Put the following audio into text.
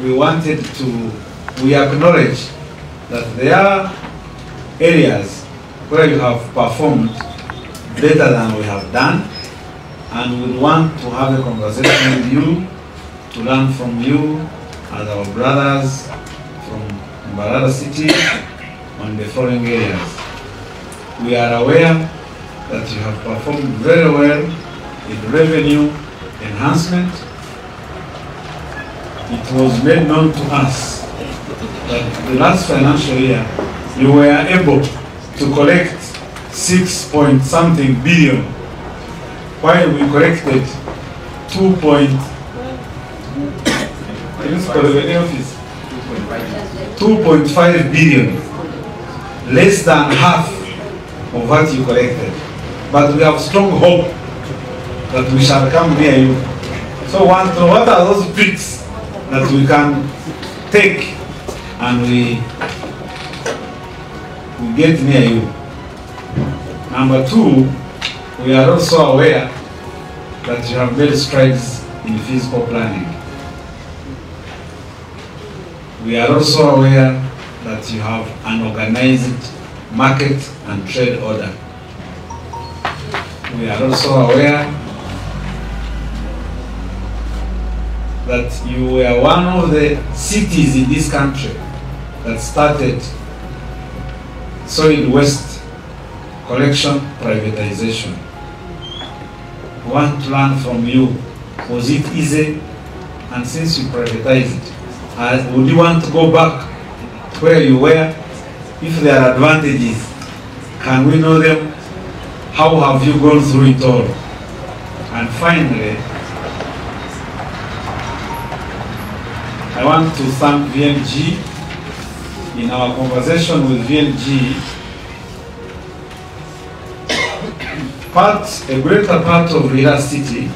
we acknowledge that there are areas where you have performed better than we have done, and we want to have a conversation with you, to learn from you as our brothers from Mbarara city on the following areas. We are aware that you have performed very well in revenue enhancement. It was made known to us that the last financial year you were able to collect 6-point-something billion, while we collected 2.5 billion, less than half of what you collected. But we have strong hope that we shall come near you. So what are those bricks that we can take and we get near you? Number two, we are also aware that you have made strides in physical planning. We are also aware that you have an organized market and trade order. We are also aware that you were one of the cities in this country that started solid waste collection privatization. We want to learn from you. Was it easy? And since you privatized it, would you want to go back to where you were? If there are advantages, can we know them? How have you gone through it all? And finally, I want to thank VNG. In our conversation with VNG, a greater part of Lira city